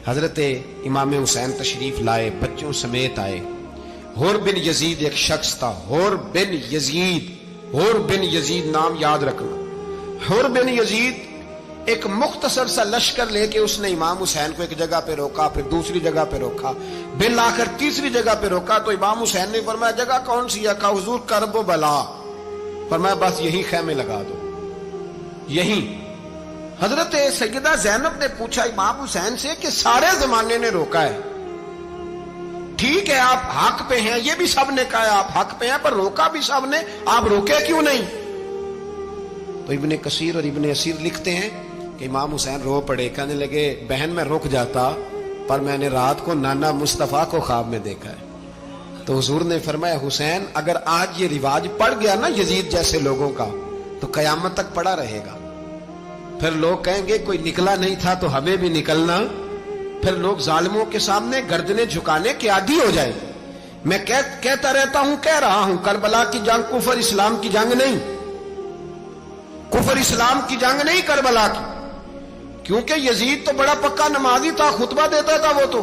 حضرت امام حسین تشریف لائے، بچوں سمیت آئے۔ حر بن یزید ایک شخص تھا، حر بن یزید، حر بن یزید نام یاد رکھنا۔ حر بن یزید ایک مختصر سا لشکر لے کے اس نے امام حسین کو ایک جگہ پہ روکا، پھر دوسری جگہ پہ روکا، بالآخر تیسری جگہ پہ روکا تو امام حسین نے فرمایا جگہ کون سی ہے؟ کہا حضور کرب و بلا۔ فرمایا بس یہی خیمے لگا دو، یہی۔ حضرت سیدہ زینب نے پوچھا امام حسین سے کہ سارے زمانے نے روکا ہے، ٹھیک ہے آپ حق پہ ہیں، یہ بھی سب نے کہا ہے آپ حق پہ ہیں، پر روکا بھی سب نے، آپ روکے کیوں نہیں؟ تو ابن کثیر اور ابن اسیر لکھتے ہیں کہ امام حسین رو پڑے، کہنے لگے بہن میں رک جاتا پر میں نے رات کو نانا مصطفیٰ کو خواب میں دیکھا ہے۔ تو حضور نے فرمایا حسین اگر آج یہ رواج پڑ گیا نا یزید جیسے لوگوں کا تو قیامت تک پڑا رہے گا، پھر لوگ کہیں گے کوئی نکلا نہیں تھا تو ہمیں بھی نکلنا، پھر لوگ ظالموں کے سامنے گردنیں جھکانے کے عادی ہو جائیں۔ میں کہتا رہتا ہوں، کہہ رہا ہوں، کربلا کی جنگ کفر اسلام کی جنگ نہیں، کفر اسلام کی جنگ نہیں کربلا کی، کیونکہ یزید تو بڑا پکا نمازی تھا، خطبہ دیتا تھا وہ تو۔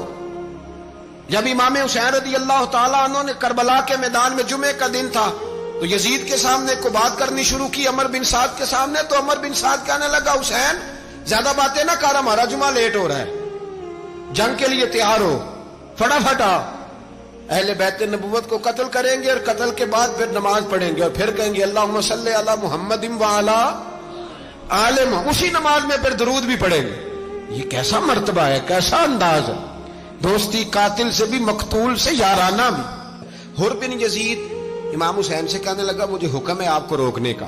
جب امام حسین رضی اللہ تعالیٰ عنہ نے کربلا کے میدان میں جمعے کا دن تھا تو یزید کے سامنے کو بات کرنی شروع کی عمر بن سعد کے سامنے، تو عمر بن سعد کہنے لگا حسین زیادہ باتیں نہ کر، ہمارا جمعہ لیٹ ہو رہا ہے، جنگ کے لیے تیار ہو، فٹافٹ آ۔ اہل بیت نبوت کو قتل کریں گے اور قتل کے بعد پھر نماز پڑھیں گے اور پھر کہیں گے اللہم صلی علی محمد وعلی آل محمد، اسی نماز میں پھر درود بھی پڑھیں گے۔ یہ کیسا مرتبہ ہے، کیسا انداز ہے، دوستی قاتل سے بھی مقتول سے یارانہ بھی۔ حر بن یزید امام حسین سے کہنے لگا مجھے حکم ہے آپ کو روکنے کا،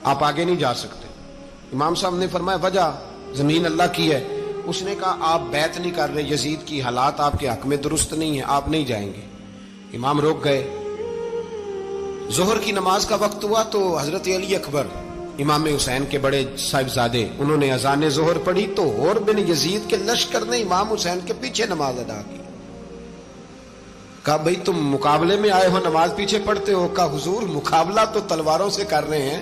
آپ آگے نہیں جا سکتے۔ امام صاحب نے فرمایا وجہ؟ زمین اللہ کی ہے۔ اس نے کہا آپ بیعت نہیں کر رہے، یزید کی حالات آپ کے حق میں درست نہیں ہیں، آپ نہیں جائیں گے۔ امام روک گئے۔ ظہر کی نماز کا وقت ہوا تو حضرت علی اکبر امام حسین کے بڑے صاحبزادے انہوں نے اذان ظہر پڑھی تو حر بن یزید کے لشکر نے امام حسین کے پیچھے نماز ادا کی۔ کہا بھئی تم مقابلے میں آئے ہو، نماز پیچھے پڑھتے ہو؟ کہا حضور مقابلہ تو تلواروں سے کر رہے ہیں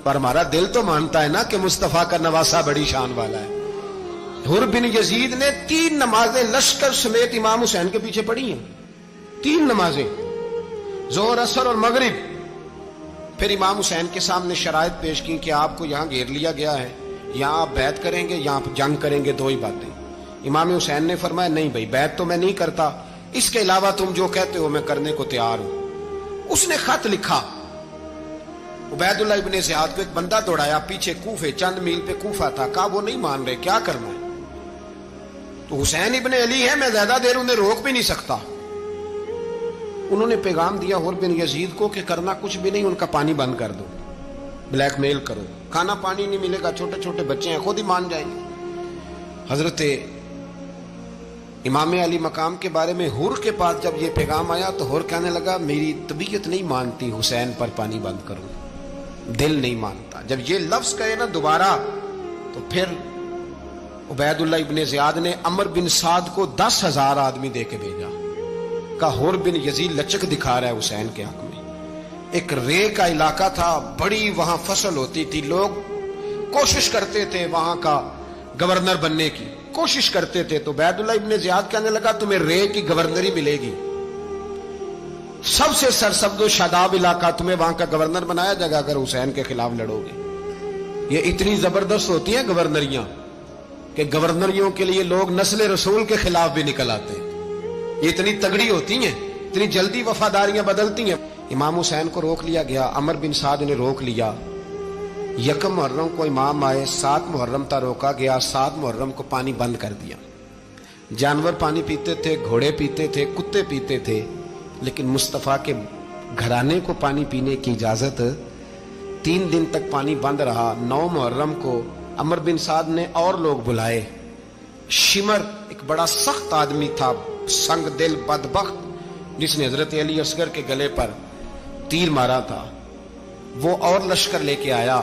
پر ہمارا دل تو مانتا ہے نا کہ مصطفیٰ کا نواسہ بڑی شان والا ہے۔ حر بن یزید نے 3 نمازیں لشکر سمیت امام حسین کے پیچھے پڑھی ہیں، 3 نمازیں، ظہر عصر اور مغرب۔ پھر امام حسین کے سامنے شرائط پیش کی کہ آپ کو یہاں گھیر لیا گیا ہے، یہاں آپ بیعت کریں گے، یہاں جنگ کریں گے، 2 ہی باتیں۔ امام حسین نے فرمایا نہیں بھائی بیعت تو میں نہیں کرتا، اس کے علاوہ تم جو کہتے ہو میں کرنے کو تیار ہوں۔ اس نے خط لکھا، عبید اللہ ابن زیاد کو ایک بندہ دوڑایا پیچھے، کوفے چند میل پہ کوفہ تھا، کہا وہ نہیں مان رہے، کیا کرنا ہے؟ تو حسین ابن علی ہے، میں زیادہ دیر انہیں روک بھی نہیں سکتا۔ انہوں نے پیغام دیا حر بن یزید کو کہ کرنا کچھ بھی نہیں، ان کا پانی بند کر دو، بلیک میل کرو، کھانا پانی نہیں ملے گا، چھوٹے چھوٹے بچے ہیں، خود ہی مان جائیں گے۔ حضرت امام علی مقام کے بارے میں حر کے پاس جب یہ پیغام آیا تو حر کہنے لگا میری طبیعت نہیں مانتی حسین پر پانی بند کروں، دل نہیں مانتا۔ جب یہ لفظ کہے نا دوبارہ تو پھر عبید اللہ ابن زیاد نے عمر بن سعد کو 10,000 آدمی دے کے بھیجا، کہا حر بن یزید لچک دکھا رہا ہے حسین کے حق میں۔ ایک رے کا علاقہ تھا، بڑی وہاں فصل ہوتی تھی، لوگ کوشش کرتے تھے وہاں کا گورنر بننے کی، کوشش کرتے تھے۔ تو عبید اللہ ابن زیاد کہنے لگا تمہیں رے کی گورنری ملے گی، سب سے سرسبز و شاداب علاقہ، تمہیں وہاں کا گورنر بنایا جائے گا اگر حسین کے خلاف لڑو گے۔ یہ اتنی زبردست ہوتی ہیں گورنریاں کہ گورنریوں کے لیے لوگ نسل رسول کے خلاف بھی نکل آتے ہیں، یہ اتنی تگڑی ہوتی ہیں، اتنی جلدی وفاداریاں بدلتی ہیں۔ امام حسین کو روک لیا گیا، عمر بن سعد نے روک لیا۔ 1 محرم کو امام آئے، 7 محرم تا روکا گیا، 7 محرم کو پانی بند کر دیا۔ جانور پانی پیتے تھے، گھوڑے پیتے تھے، کتے پیتے تھے، لیکن مصطفیٰ کے گھرانے کو پانی پینے کی اجازت، 3 دن تک پانی بند رہا۔ 9 محرم کو عمر بن سعد نے اور لوگ بلائے۔ شمر ایک بڑا سخت آدمی تھا، سنگ دل بدبخت، جس نے حضرت علی اصغر کے گلے پر تیر مارا تھا، وہ اور لشکر لے کے آیا۔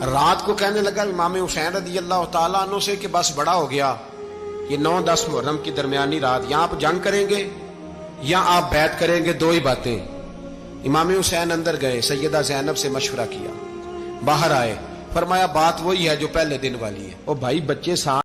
رات کو کہنے لگا امام حسین رضی اللہ تعالیٰ عنہ سے کہ بس بڑا ہو گیا، یہ 9-10 محرم کی درمیانی رات، یہاں آپ جنگ کریں گے یا آپ بیعت کریں گے، 2 ہی باتیں۔ امام حسین اندر گئے، سیدہ زینب سے مشورہ کیا، باہر آئے، فرمایا بات وہی ہے جو پہلے دن والی ہے۔ او بھائی بچے ساتھ